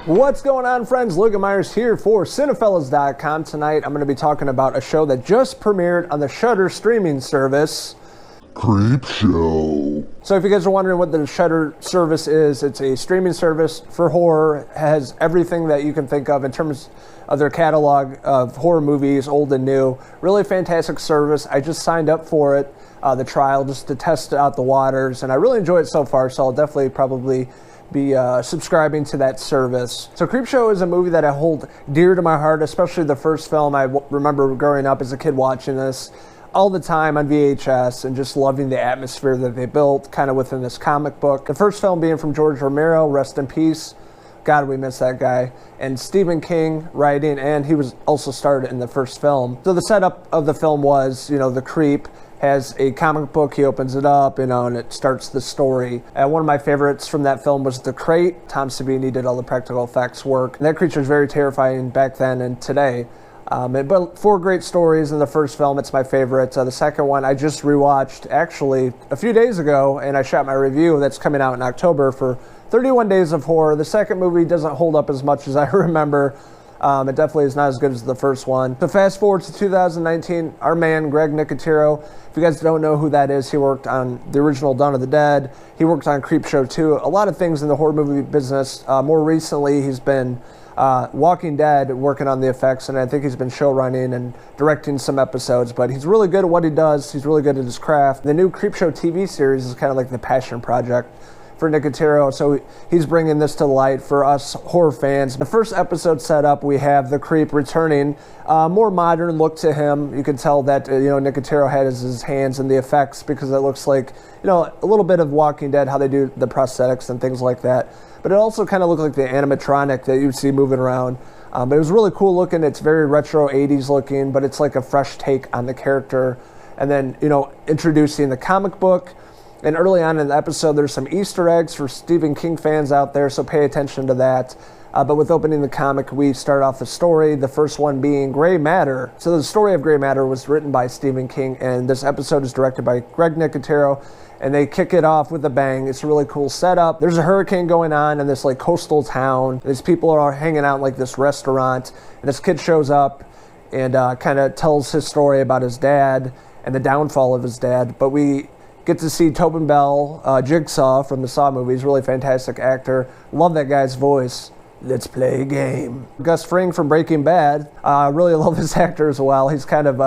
What's going on, friends? Logan Myerz here for Cinefellas.com. Tonight I'm going to be talking about a show that just premiered on the Shudder streaming service, Creepshow. So if you guys are wondering what the Shudder service is, it's a streaming service for horror. It has everything that you can think of in terms of their catalog of horror movies, old and new. Really fantastic service. I just signed up for it, the trial, just to test out the waters, and I really enjoy it so far, so I'll definitely probably be subscribing to that service. So Creepshow is a movie that I hold dear to my heart, especially the first film. I remember growing up as a kid watching this all the time on VHS and just loving the atmosphere that they built kind of within this comic book. The first film being from George Romero, rest in peace. God, we miss that guy. And Stephen King writing, and he was also starred in the first film. So the setup of the film was, the creep has a comic book, he opens it up, and it starts the story. And one of my favorites from that film was The Crate. Tom Savini did all the practical effects work. And that creature is very terrifying back then and today. But four great stories in the first film. It's my favorite. The second one I just rewatched actually a few days ago, and I shot my review that's coming out in October for 31 Days of Horror. The second movie doesn't hold up as much as I remember. It definitely is not as good as the first one. So fast forward to 2019, our man Greg Nicotero. If you guys don't know who that is, he worked on the original Dawn of the Dead. He worked on Creepshow 2. A lot of things in the horror movie business. More recently, he's been Walking Dead, working on the effects, and I think he's been show running and directing some episodes, but he's really good at what he does. He's really good at his craft. The new Creepshow TV series is kind of like the passion project for Nicotero, so he's bringing this to light for us horror fans. The first episode set up, we have the creep returning, more modern look to him. You can tell that Nicotero has his hands in the effects because it looks like a little bit of Walking Dead, how they do the prosthetics and things like that. But it also kind of looked like the animatronic that you'd see moving around. But it was really cool looking. It's very retro 80s looking, but it's like a fresh take on the character. And then, introducing the comic book. And early on in the episode, there's some Easter eggs for Stephen King fans out there, so pay attention to that. But with opening the comic, we start off the story, the first one being Gray Matter. So the story of Gray Matter was written by Stephen King, and this episode is directed by Greg Nicotero, and they kick it off with a bang. It's a really cool setup. There's a hurricane going on in this coastal town. These people are hanging out in this restaurant, and this kid shows up and kind of tells his story about his dad and the downfall of his dad. But we get to see Tobin Bell, Jigsaw from the Saw movies, really fantastic actor. Love that guy's voice. Let's play a game. Gus Fring from Breaking Bad, really love this actor as well. He's kind of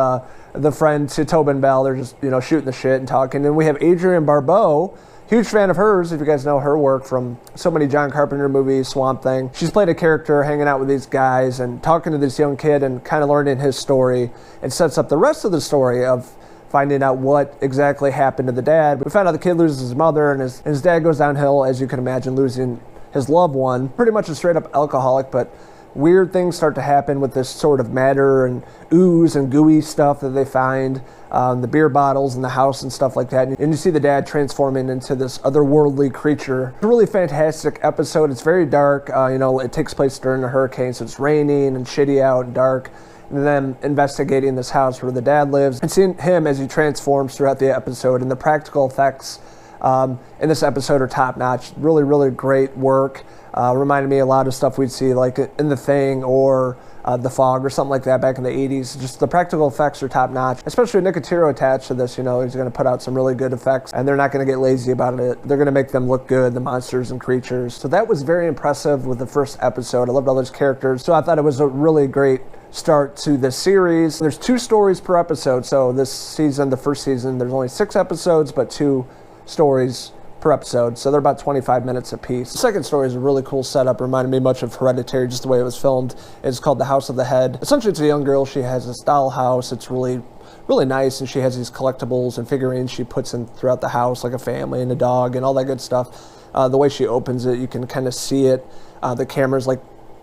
the friend to Tobin Bell. They're just shooting the shit and talking. And we have Adrienne Barbeau, huge fan of hers, if you guys know her work from so many John Carpenter movies, Swamp Thing. She's played a character hanging out with these guys and talking to this young kid and kind of learning his story, and sets up the rest of the story of finding out what exactly happened to the dad. We found out the kid loses his mother, and his dad goes downhill, as you can imagine, losing his loved one. Pretty much a straight up alcoholic, but weird things start to happen with this sort of matter and ooze and gooey stuff that they find, the beer bottles in the house and stuff like that. And you see the dad transforming into this otherworldly creature. It's a really fantastic episode. It's very dark. It takes place during a hurricane, so it's raining and shitty out and dark. And then investigating this house where the dad lives and seeing him as he transforms throughout the episode. And the practical effects in this episode are top-notch. Really, really great work. Reminded me a lot of stuff we'd see like in The Thing or The Fog or something like that back in the 80s. Just the practical effects are top-notch, especially with Nicotero attached to this. He's going to put out some really good effects, and they're not going to get lazy about it. They're going to make them look good, the monsters and creatures. So that was very impressive with the first episode. I loved all those characters, so I thought it was a really great start to this series. There's 2 stories per episode, so this season, the first season, there's only 6 episodes, but 2 stories per episode, so they're about 25 minutes a piece. The second story is a really cool setup, reminded me much of Hereditary, just the way it was filmed. It's called The House of the Head. Essentially, it's a young girl. She has this dollhouse. It's really, really nice, and she has these collectibles and figurines she puts in throughout the house, like a family and a dog and all that good stuff. The way she opens it, you can kind of see it. The camera's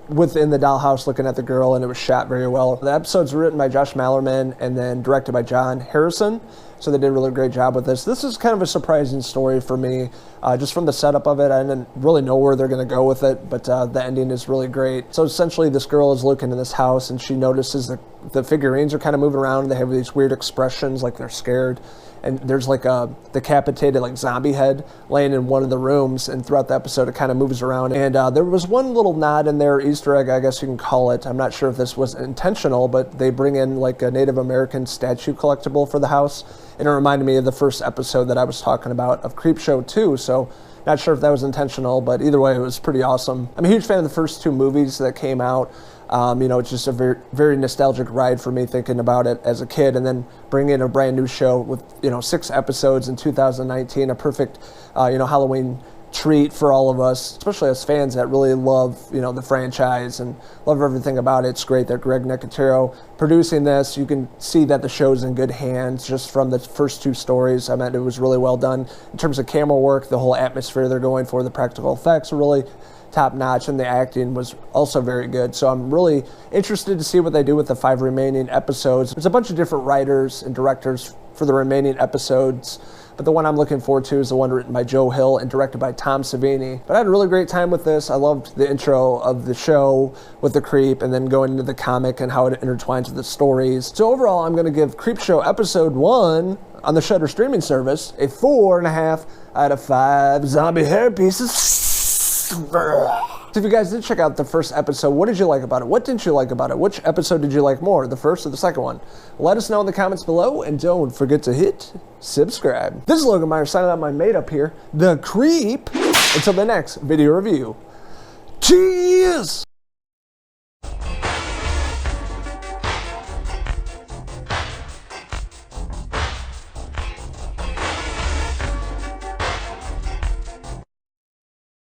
within the dollhouse looking at the girl, and it was shot very well. The episode's written by Josh Mallerman and then directed by John Harrison, so they did a really great job with this. This is kind of a surprising story for me, just from the setup of it. I didn't really know where they're going to go with it, but the ending is really great. So essentially, this girl is looking in this house, and she notices the figurines are kind of moving around. They have these weird expressions, like they're scared. And there's like a decapitated like zombie head laying in one of the rooms, and throughout the episode it kind of moves around. And there was one little nod in there, Easter egg I guess you can call it. I'm not sure if this was intentional, but they bring in like a Native American statue collectible for the house, and it reminded me of the first episode that I was talking about of Creepshow 2, so not sure if that was intentional, but either way it was pretty awesome. I'm a huge fan of the first 2 movies that came out. It's just a very, very nostalgic ride for me thinking about it as a kid, and then bringing in a brand new show with, 6 episodes in 2019, a perfect, Halloween treat for all of us, especially as fans that really love, the franchise and love everything about it. It's great that Greg Nicotero producing this. You can see that the show's in good hands just from the first 2 stories. I mean, it was really well done in terms of camera work, the whole atmosphere they're going for, the practical effects are really top notch, and the acting was also very good. So I'm really interested to see what they do with the 5 remaining episodes. There's a bunch of different writers and directors for the remaining episodes, but the one I'm looking forward to is the one written by Joe Hill and directed by Tom Savini. But I had a really great time with this. I loved the intro of the show with the creep, and then going into the comic and how it intertwines with the stories. So overall, I'm going to give Creepshow episode 1 on the Shudder streaming service a 4.5 out of 5 zombie hair pieces. So if you guys did check out the first episode, what did you like about it? What didn't you like about it? Which episode did you like more, the first or the second one? Let us know in the comments below, and don't forget to hit subscribe. This is Logan Myerz signing out my mate up here, The Creep. Until the next video review. Cheers!